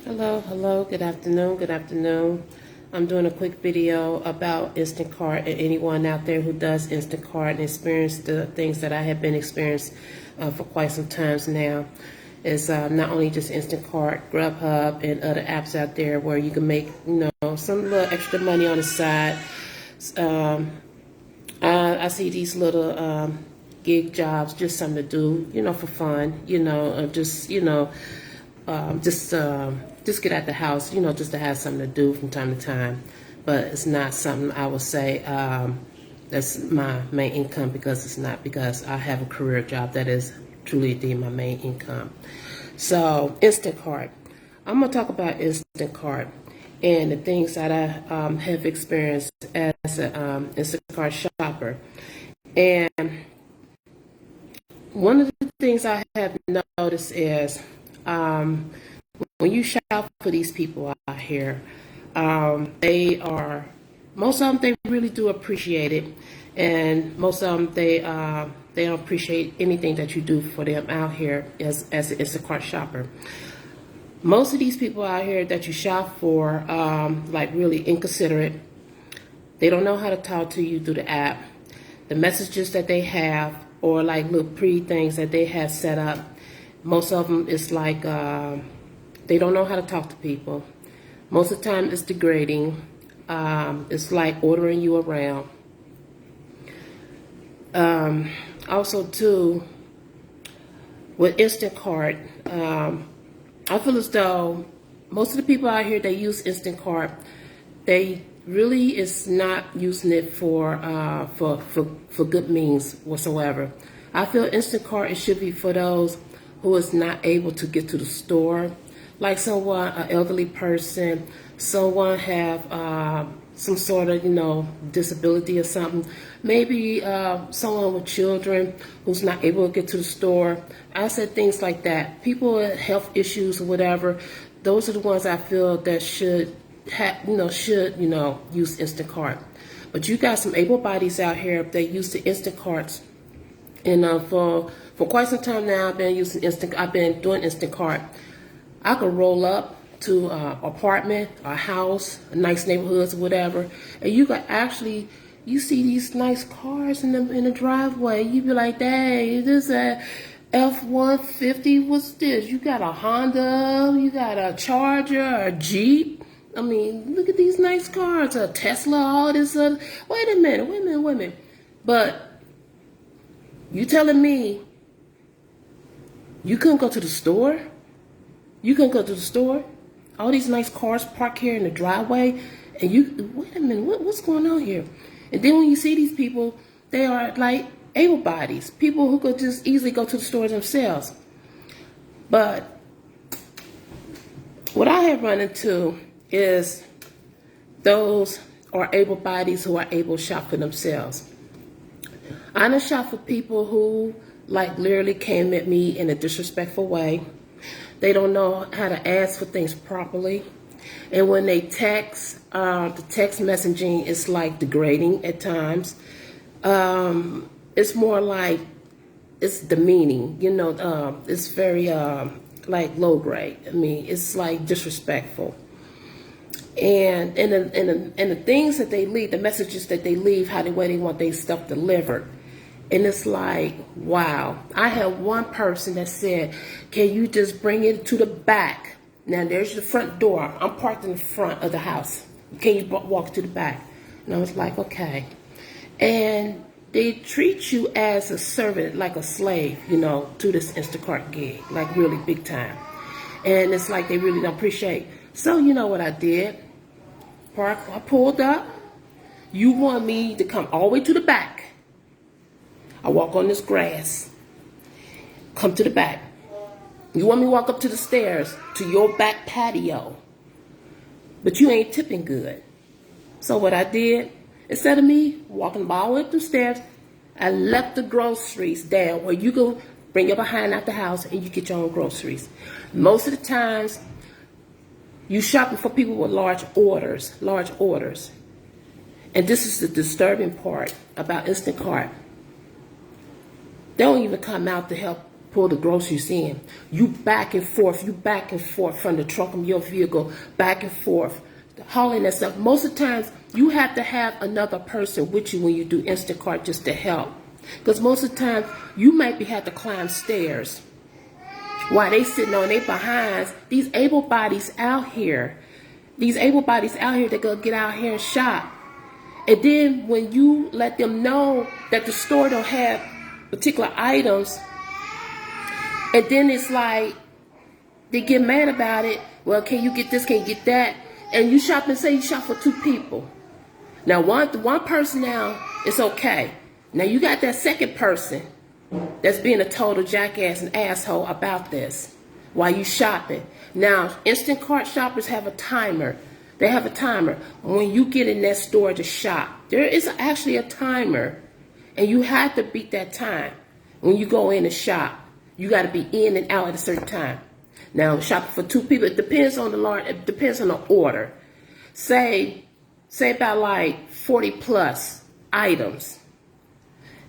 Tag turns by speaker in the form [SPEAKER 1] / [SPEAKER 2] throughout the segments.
[SPEAKER 1] Hello, good afternoon. I'm doing a quick video about Instacart and anyone out there who does Instacart and experience the things that I have been experiencing for quite some times now. It's not only just Instacart, Grubhub, and other apps out there where you can make, some little extra money on the side. I see these little gig jobs, just something to do, for fun, just get out the house, just to have something to do from time to time. But it's not something I would say that's my main income, because it's not, because I have a career job that is truly my main income. So Instacart, I'm gonna talk about Instacart and the things that I have experienced as an Instacart shopper. And one of the things I have noticed is when you shop for these people out here, most of them, they really do appreciate it, and most of them, they don't appreciate anything that you do for them out here as an Instacart shopper. Most of these people out here that you shop for, like really inconsiderate. They don't know how to talk to you through the app. The messages that they have, or like little things that they have set up, most of them is like they don't know how to talk to people. Most of the time it's degrading. It's like ordering you around. Also too, with Instacart, I feel as though most of the people out here that use Instacart, they really is not using it for good means whatsoever. I feel Instacart, it should be for those who is not able to get to the store, like someone, an elderly person, someone have some sort of disability or something, maybe someone with children who's not able to get to the store. I said things like that. People with health issues or whatever, those are the ones I feel that should use Instacart. But you got some able bodies out here that use the Instacarts, and for quite some time now, I've been doing Instacart. I could roll up to an apartment, a house, a nice neighborhoods or whatever, and you could actually, you see these nice cars in the driveway. You be like, dang, this is a F-150. What's this? You got a Honda, you got a Charger, a Jeep. I mean, look at these nice cars, a Tesla, all this other. Wait a minute. But you telling me you couldn't go to the store? You couldn't go to the store? All these nice cars parked here in the driveway, and wait a minute, what's going on here? And then when you see these people, they are like able bodies, people who could just easily go to the stores themselves. But what I have run into is those are able bodies who are able to shop for themselves. I done shop for people who like literally came at me in a disrespectful way. They don't know how to ask for things properly. And when they text, the text messaging is like degrading at times. It's more like, it's demeaning, it's very like low grade. I mean, it's like disrespectful. And the things that they leave, the messages that they leave, how the way they want their stuff delivered. And it's like, wow. I had one person that said, can you just bring it to the back? Now, there's the front door. I'm parked in the front of the house. Can you walk to the back? And I was like, okay. And they treat you as a servant, like a slave, to this Instacart gig, like really big time. And it's like they really don't appreciate. So you know what I did? I pulled up. You want me to come all the way to the back. I walk on this grass, come to the back. You want me to walk up to the stairs, to your back patio, but you ain't tipping good. So what I did, instead of me walking all the way up the stairs, I left the groceries down where you go bring your behind out the house and you get your own groceries. Most of the times, you shopping for people with large orders. And this is the disturbing part about Instacart. They don't even come out to help pull the groceries in. You back and forth from the trunk of your vehicle, back and forth, hauling that stuff. Most of the times, you have to have another person with you when you do Instacart just to help. Because most of the time, you might have to climb stairs while they sitting on their behinds. These able bodies out here, they're gonna get out here and shop. And then when you let them know that the store don't have particular items, and then it's like they get mad about it. Well, can you get this? Can you get that? And you shop and say you shop for 2 people. Now, one person now, it's okay. Now you got that second person that's being a total jackass and asshole about this while you shopping. Now, Instacart shoppers have a timer. They have a timer. When you get in that store to shop, there is actually a timer, and you have to beat that time. When you go in and shop, you got to be in and out at a certain time. Now, shopping for 2 people, it depends on the order. Say about like 40 plus items.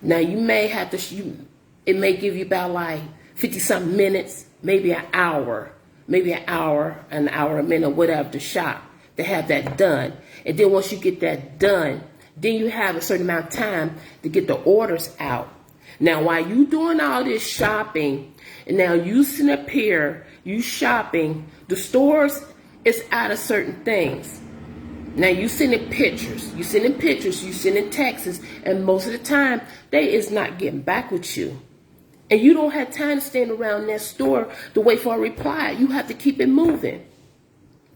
[SPEAKER 1] Now, you may have to, it may give you about like 50-something minutes, maybe an hour, an hour, a minute, whatever, to shop, to have that done. And then once you get that done, then you have a certain amount of time to get the orders out. Now, while you doing all this shopping, and now you sitting up here, you shopping, the stores is out of certain things. Now you sending pictures, you sending texts, and most of the time, they is not getting back with you. And you don't have time to stand around that store to wait for a reply. You have to keep it moving.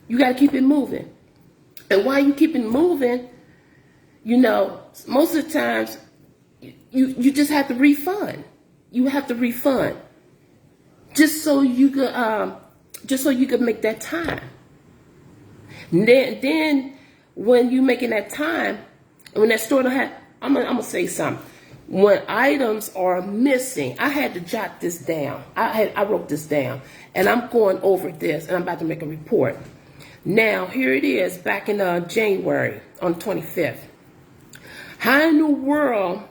[SPEAKER 1] You got to keep it moving. And while you keep it moving, you know, most of the times, you just have to refund. You have to refund. Just so you could make that time. And then when you making that time, when that store don't have, I'm gonna say something. When items are missing, I had to jot this down. I wrote this down, and I'm going over this, and I'm about to make a report. Now, here it is, back in January on the 25th. How in the world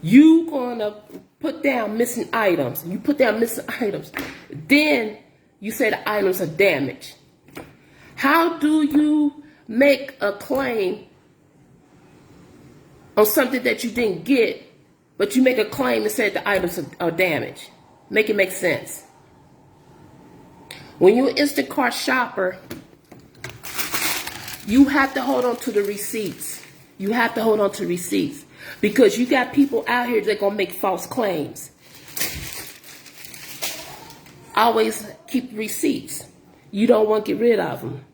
[SPEAKER 1] you gonna put down missing items? You put down missing items, then you say the items are damaged. How do you make a claim on something that you didn't get, but you make a claim and say the items are damaged? Make it make sense. When you're an Instacart shopper, you have to hold on to the receipts. You have to hold on to receipts, because you got people out here that gonna make false claims. Always keep receipts. You don't want to get rid of them.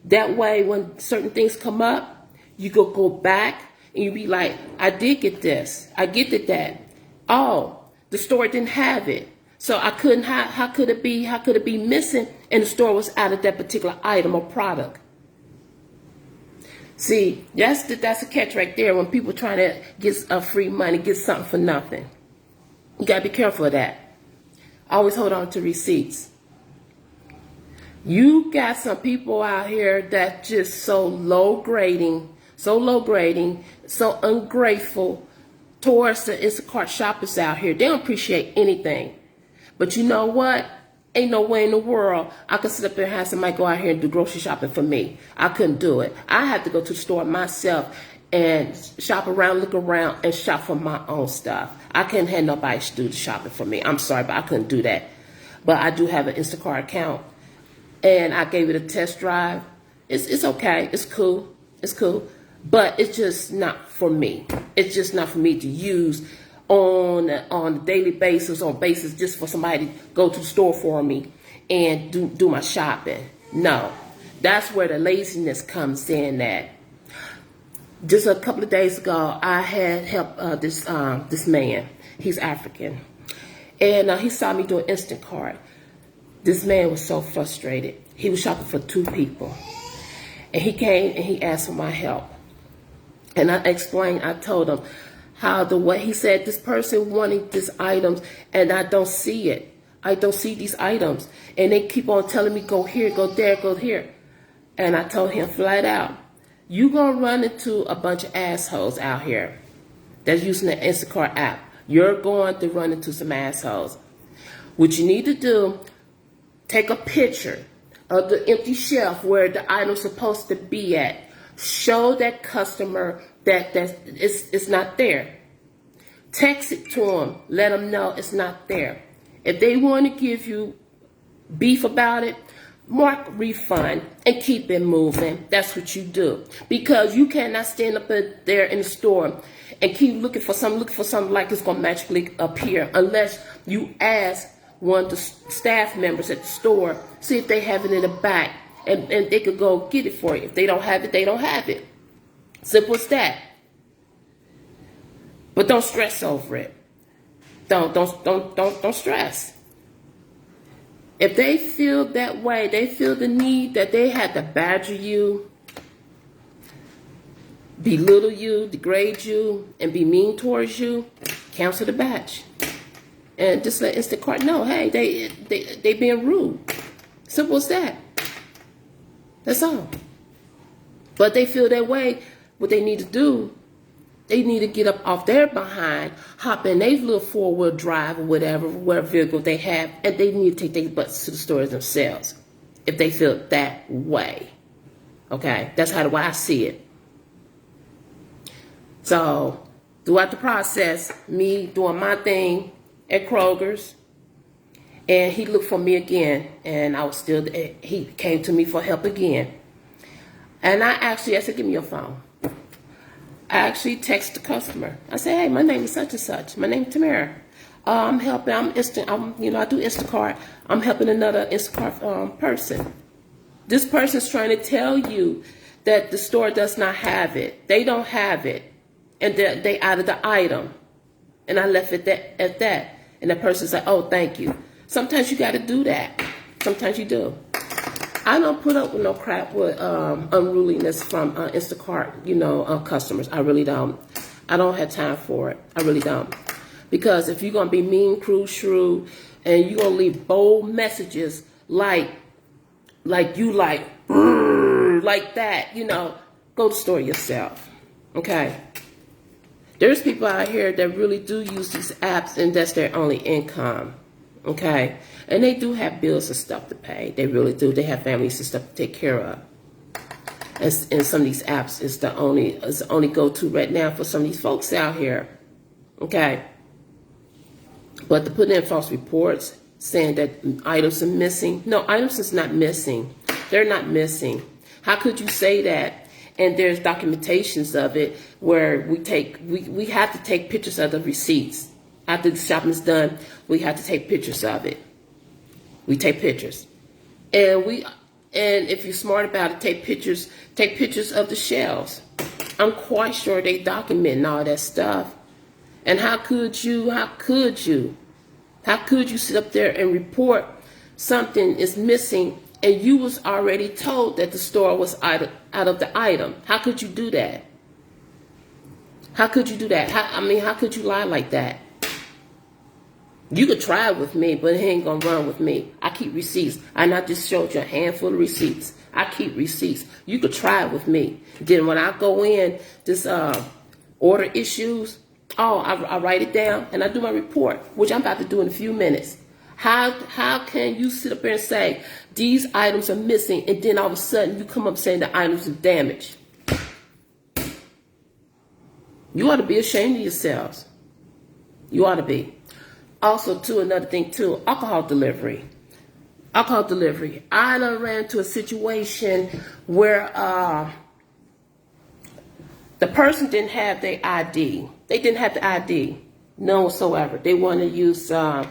[SPEAKER 1] That way, when certain things come up, you go back and you be like, I did get this. I get that. Oh, the store didn't have it. So I couldn't, how could it be missing and the store was out of that particular item or product? See, that's a catch right there when people trying to get free money, get something for nothing. You got to be careful of that. Always hold on to receipts. You got some people out here that just so low grading, so ungrateful towards the Instacart shoppers out here. They don't appreciate anything. But you know what? Ain't no way in the world I could sit up there and have somebody go out here and do grocery shopping for me. I couldn't do it. I had to go to the store myself and shop around, look around, and shop for my own stuff. I couldn't have nobody to do the shopping for me. I'm sorry, but I couldn't do that. But I do have an Instacart account, and I gave it a test drive. It's okay. It's cool. But it's just not for me. It's just not for me to use on a daily basis, just for somebody to go to the store for me and do my shopping. No, that's where the laziness comes in at. Just a couple of days ago, I had helped this man. He's African, and he saw me do an Instacart. This man was so frustrated. He was shopping for 2 people, and he came and he asked for my help. And I explained. I told him how he said this person wanting these items, and I don't see it. I don't see these items, and they keep on telling me go here, go there, go here. And I told him flat out, you gonna run into a bunch of assholes out here that's using the Instacart app. you're going to run into some assholes. What you need to do, take a picture of the empty shelf where the item's supposed to be at. Show that customer that it's not there. Text it to them. Let them know it's not there. If they want to give you beef about it, mark refund and keep it moving. That's what you do. Because you cannot stand up there in the store and keep looking for something like it's going to magically appear unless you ask one of the staff members at the store, see if they have it in the back, and they could go get it for you. If they don't have it, they don't have it. Simple as that. But don't stress over it. Don't stress. If they feel that way, they feel the need that they had to badger you, belittle you, degrade you, and be mean towards you, cancel the batch. And just let Instacart know, hey, they being rude. Simple as that. That's all. But they feel that way. What they need to do, they need to get up off their behind, hop in their little 4-wheel drive or whatever vehicle they have, and they need to take their butts to the stores themselves if they feel that way. Okay? That's how the way I see it. So, throughout the process, me doing my thing at Kroger's, and he looked for me again, and he came to me for help again. And I said, give me your phone. I actually text the customer. I said, hey, my name is such and such. My name is Tamara. I'm helping. I do Instacart. I'm helping another Instacart person. This person's trying to tell you that the store does not have it. They don't have it, and they out of the item. And I left it at that. And the person said, oh, thank you. Sometimes you got to do that. Sometimes you do. I don't put up with no crap with unruliness from Instacart, customers. I really don't. I don't have time for it. I really don't. Because if you're going to be mean, cruel, shrewd, and you're going to leave bold messages like that, go to the store yourself. Okay? There's people out here that really do use these apps, and that's their only income. Okay? And they do have bills and stuff to pay. They really do. They have families and stuff to take care of. And some of these apps is the only go-to right now for some of these folks out here. Okay? But to put in false reports saying that items are missing. No, items is not missing. They're not missing. How could you say that? And there's documentations of it where we have to take pictures of the receipts. After the shopping is done, we have to take pictures of it. We take pictures. And if you're smart about it, take pictures of the shelves. I'm quite sure they document all that stuff. And how could you sit up there and report something is missing and you was already told that the store was out of the item? How could you do that? How could you do that? How could you lie like that? You could try it with me, but it ain't gonna run with me. I keep receipts. I not just showed you a handful of receipts. I keep receipts. You could try it with me. Then when I go in, this order issues, I write it down and I do my report, which I'm about to do in a few minutes. How can you sit up there and say these items are missing, and then all of a sudden you come up saying the items are damaged? You ought to be ashamed of yourselves. You ought to be. Also, too, another thing, too, alcohol delivery. Alcohol delivery. I done ran into a situation where the person didn't have their ID. They didn't have the ID, none whatsoever. They want to use someone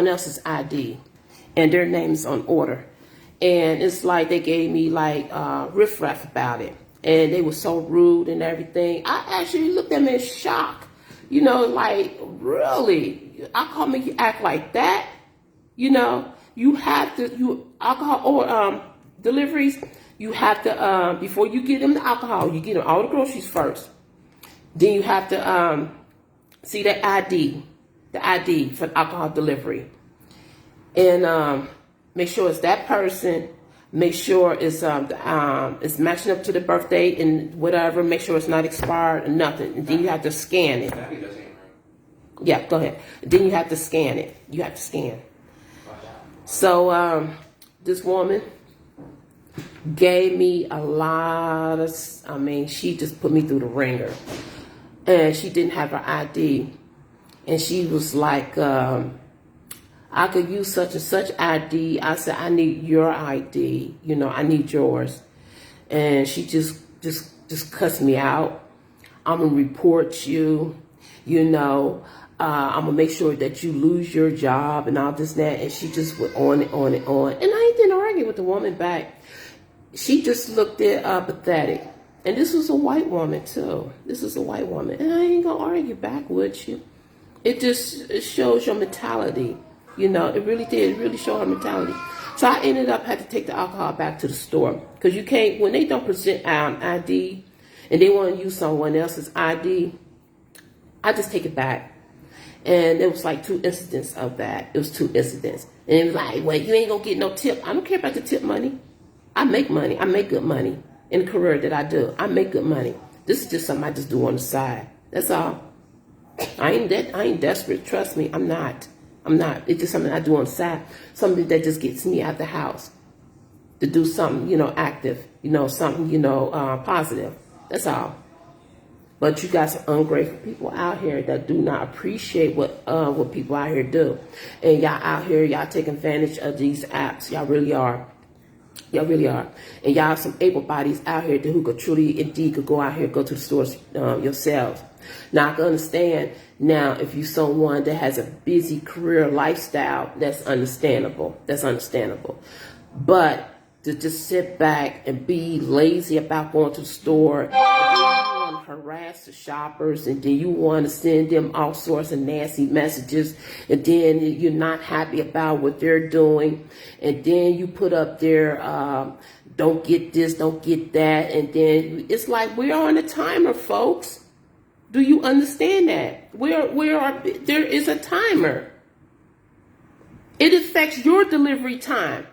[SPEAKER 1] else's ID, and their name's on order. And it's like they gave me riffraff about it, and they were so rude and everything. I actually looked at them in shock. Really? Alcohol make you act like that? You have to, alcohol or deliveries, you have to, before you get them the alcohol, you get them all the groceries first. Then you have to see the ID for the alcohol delivery. And make sure it's that person. Make sure it's matching up to the birthday and whatever. Make sure it's not expired or nothing. And then you have to scan it. Yeah, go ahead. Then you have to scan it. You have to scan. So this woman gave me a lot of, I mean, she just put me through the ringer. And she didn't have her ID. And she was like, I could use such and such ID. I said, I need your ID. You know, I need yours. And she just cussed me out. I'm going to report you, you know. I'm going to make sure that you lose your job and all this and that. And she just went on and on and on. And I didn't argue with the woman back. She just looked at pathetic. And this was a white woman, too. This is a white woman. And I ain't going to argue back with you. It just shows your mentality. You know, it really did. It really showed her mentality. So I ended up had to take the alcohol back to the store. Because you can't, when they don't present ID and they want to use someone else's ID, I just take it back. And it was like 2 incidents of that. It was 2 incidents. And it was like, well, you ain't going to get no tip. I don't care about the tip money. I make money. I make good money in the career that I do. I make good money. This is just something I just do on the side. That's all. I ain't desperate. Trust me, I'm not. It's just something I do on the side. Something that just gets me out the house to do something, you know, active. You know, something, you know, positive. That's all. But you got some ungrateful people out here that do not appreciate what people out here do. And y'all out here, y'all take advantage of these apps. Y'all really are. Y'all really are. And y'all some able bodies out here who could truly, indeed, could go out here, go to the stores yourselves. Now, I can understand now if you're someone that has a busy career lifestyle, that's understandable. That's understandable. But to just sit back and be lazy about going to the store, and then you want to harass the shoppers, and then you want to send them all sorts of nasty messages, and then you're not happy about what they're doing, and then you put up there, don't get this, don't get that, and then it's like we're on a timer, folks. Do you understand that? There is a timer. It affects your delivery time.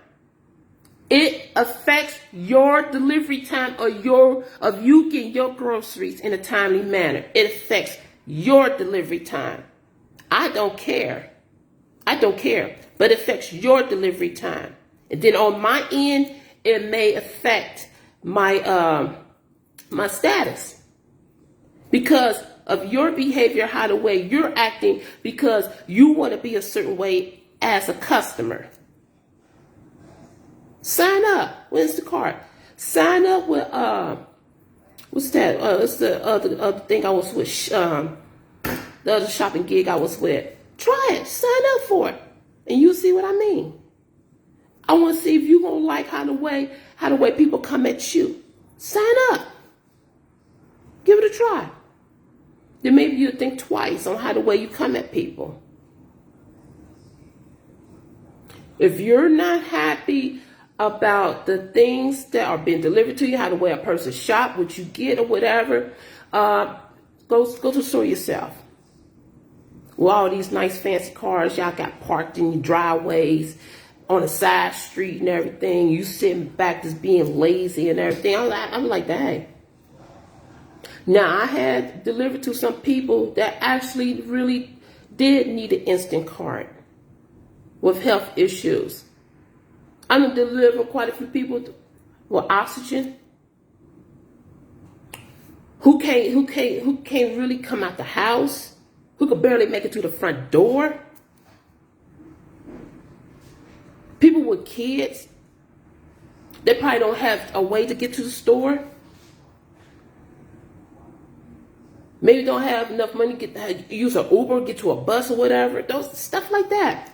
[SPEAKER 1] It affects your delivery time of you getting your groceries in a timely manner. It affects your delivery time. I don't care. I don't care. But it affects your delivery time. And then on my end, it may affect my my status. Because of your behavior, how the way you're acting, because you want to be a certain way as a customer. Sign up with Instacart. Sign up with what's that? It's the other thing I was with. The other shopping gig I was with. Try it. Sign up for it, and you'll see what I mean. I want to see if you gonna like how the way people come at you. Sign up. Give it a try. Then maybe you'll think twice on how the way you come at people. If you're not happy about the things that are being delivered to you, how the way a person shop, what you get or whatever, go to the store yourself. With all these nice fancy cars y'all got parked in your driveways, on a side street and everything, you sitting back just being lazy and everything. I'm like, dang. Now, I had delivered to some people that actually really did need an instant cart with health issues. I'm going to deliver quite a few people with oxygen who can't really come out the house, who could barely make it to the front door. People with kids, they probably don't have a way to get to the store. Maybe don't have enough money to use an Uber, get to a bus or whatever. Those stuff like that.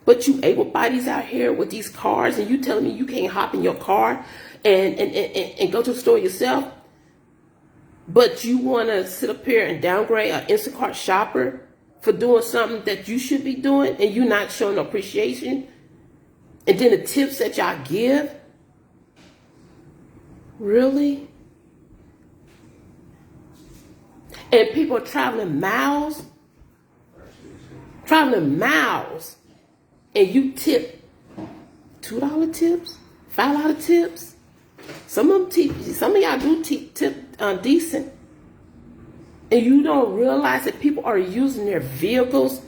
[SPEAKER 1] But you able bodies out here with these cars, and you telling me you can't hop in your car and go to the store yourself? But you want to sit up here and downgrade an Instacart shopper for doing something that you should be doing, and you not showing no appreciation? And then the tips that y'all give? Really? And people are traveling miles, and you tip $2 tips, $5 tips. Some of y'all do tip decent. and you don't realize that people are using their vehicles,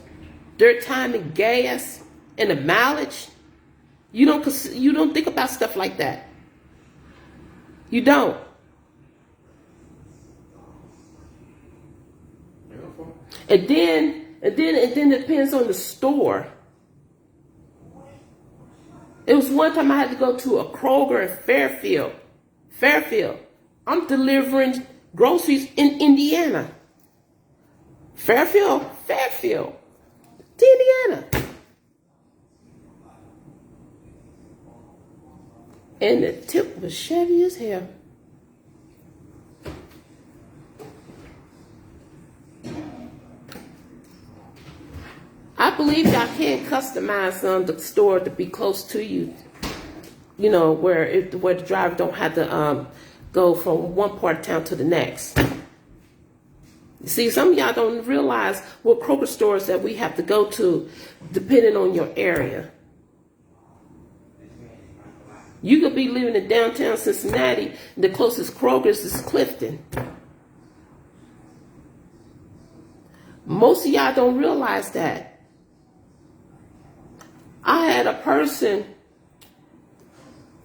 [SPEAKER 1] their time and gas, and the mileage. You don't think about stuff like that. You don't. And then it depends on the store. It was one time I had to go to a Kroger in Fairfield. I'm delivering groceries in Indiana. Fairfield to Indiana. And the tip was shabby as hell. I believe y'all can customize the store to be close to you. You know, where the driver don't have to go from one part of town to the next. You see, some of y'all don't realize what Kroger stores that we have to go to depending on your area. You could be living in downtown Cincinnati, and the closest Kroger's is Clifton. Most of y'all don't realize that. I had a person,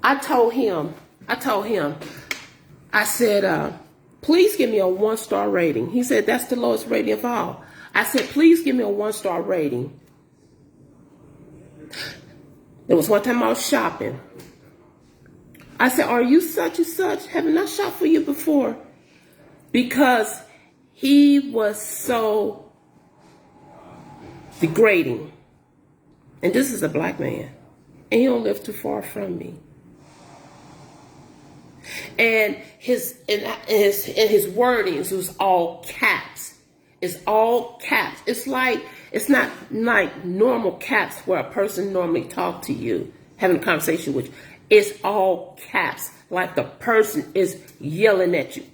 [SPEAKER 1] I told him, I said, please give me a 1-star rating. He said, that's the lowest rating of all. I said, please give me a 1-star rating. There was one time I was shopping. I said, are you such and such? Haven't I shopped for you before? Because he was so degrading. And this is a black man. And he don't live too far from me. And his wordings was all caps. It's all caps. It's not like normal caps where a person normally talk to you, having a conversation with you. It's all caps, like the person is yelling at you.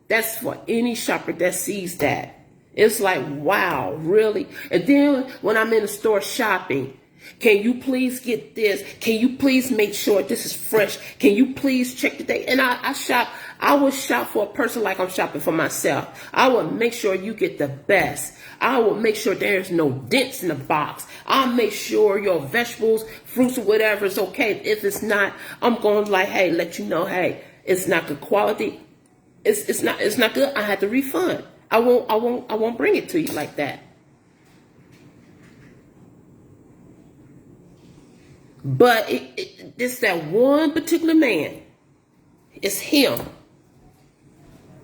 [SPEAKER 1] That's for any shopper that sees that. It's like, wow, really? And then when I'm in the store shopping, can you please get this? Can you please make sure this is fresh? Can you please check the date? And I would shop for a person like I'm shopping for myself. I would make sure you get the best. I will make sure there's no dents in the box. I'll make sure your vegetables, fruits, or whatever is okay. If it's not, I'm going to let you know, hey, it's not good quality. It's not good. I had to refund. I won't bring it to you like that. But it's that one particular man. It's him.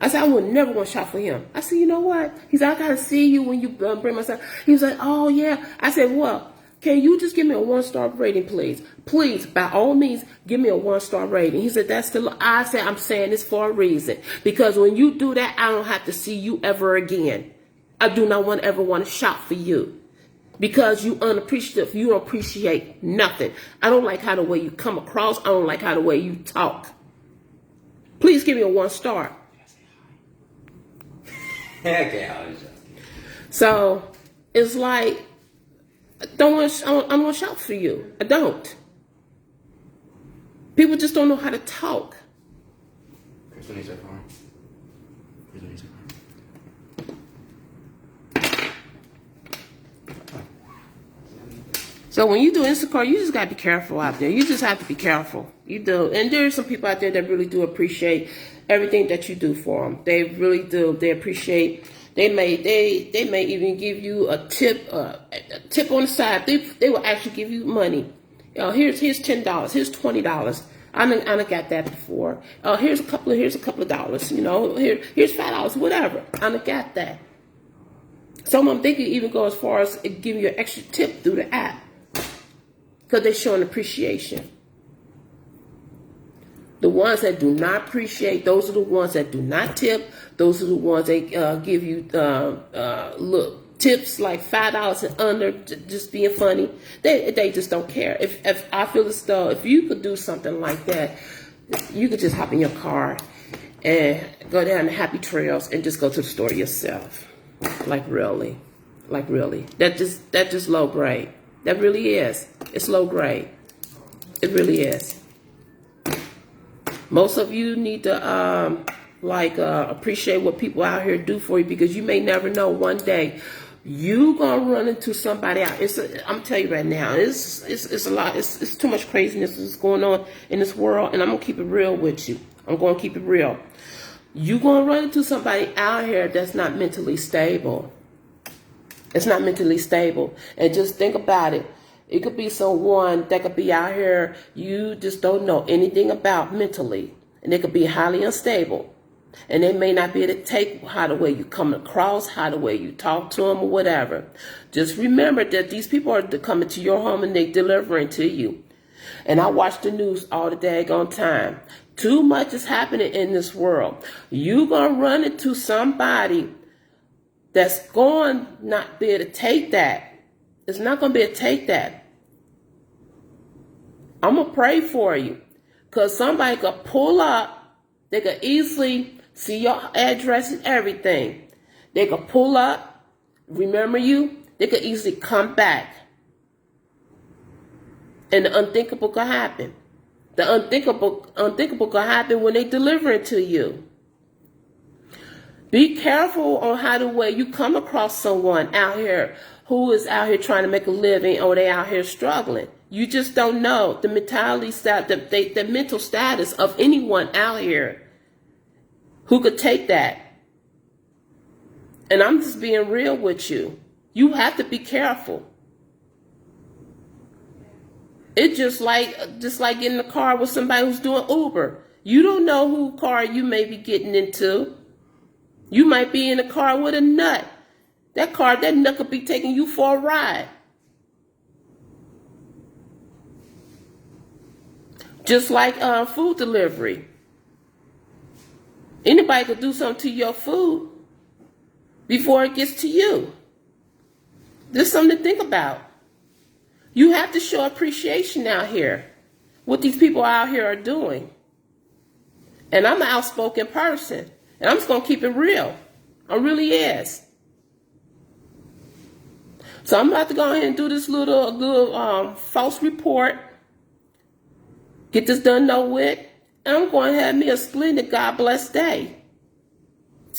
[SPEAKER 1] I said, I would never want to shop for him. I said, you know what? He said, I got to see you when you bring my son. He was like, oh, yeah. I said, well, can you just give me a 1-star rating, please? Please, by all means, give me a 1-star rating. He said, I said, I'm saying this for a reason. Because when you do that, I don't have to see you ever again. I do not ever want to shop for you. Because you unappreciative. You don't appreciate nothing. I don't like how the way you come across. I don't like how the way you talk. Please give me a 1-star. So it's like, I don't want to shop for you. I don't. People just don't know how to talk. So when you do Instacart, you just got to be careful out there. You just have to be careful. You do. And there are some people out there that really do appreciate everything that you do for them. They really do. They appreciate. They may even give you a tip on the side. They will actually give you money. Here's $10. Here's $20. I done got that before. Here's a couple of dollars. You know, here's $5. Whatever. I done got that. Some of them, they could even go as far as giving you an extra tip through the app because they're showing appreciation. The ones that do not appreciate, those are the ones that do not tip. Those are the ones that give you tips like $5 and under, just being funny. They just don't care. If I feel as though if you could do something like that, you could just hop in your car and go down the happy trails and just go to the store yourself. Like really. That just low grade. That really is. It's low grade. It really is. Most of you need to appreciate what people out here do for you, because you may never know, one day you gonna run into somebody out. I'm telling you right now, it's a lot. It's too much craziness is going on in this world, and I'm gonna keep it real with you. I'm gonna keep it real. You gonna run into somebody out here that's not mentally stable. It's not mentally stable, and just think about it. It could be someone that could be out here you just don't know anything about mentally, and they could be highly unstable. And they may not be able to take how the way you come across, how the way you talk to them, or whatever. Just remember that these people are coming to your home and they're delivering to you. And I watch the news all the daggone time. Too much is happening in this world. You're going to run into somebody that's going to not be able to take that. It's not going to be able to take that. I'm going to pray for you, because somebody could pull up. They could easily see your address and everything. They could pull up, remember you. They could easily come back. And the unthinkable could happen. The unthinkable could happen when they deliver it to you. Be careful on how the way you come across someone out here who is out here trying to make a living, or they out here struggling. You just don't know the mentality, the mental status of anyone out here who could take that. And I'm just being real with you. You have to be careful. It's just like getting in the car with somebody who's doing Uber. You don't know who car you may be getting into. You might be in a car with a nut. That nut could be taking you for a ride. Just like food delivery. Anybody could do something to your food before it gets to you. There's something to think about. You have to show appreciation out here, what these people out here are doing. And I'm an outspoken person, and I'm just going to keep it real. I really is. So I'm about to go ahead and do this little false report. Get this done with, and I'm going to have me a splendid God bless day.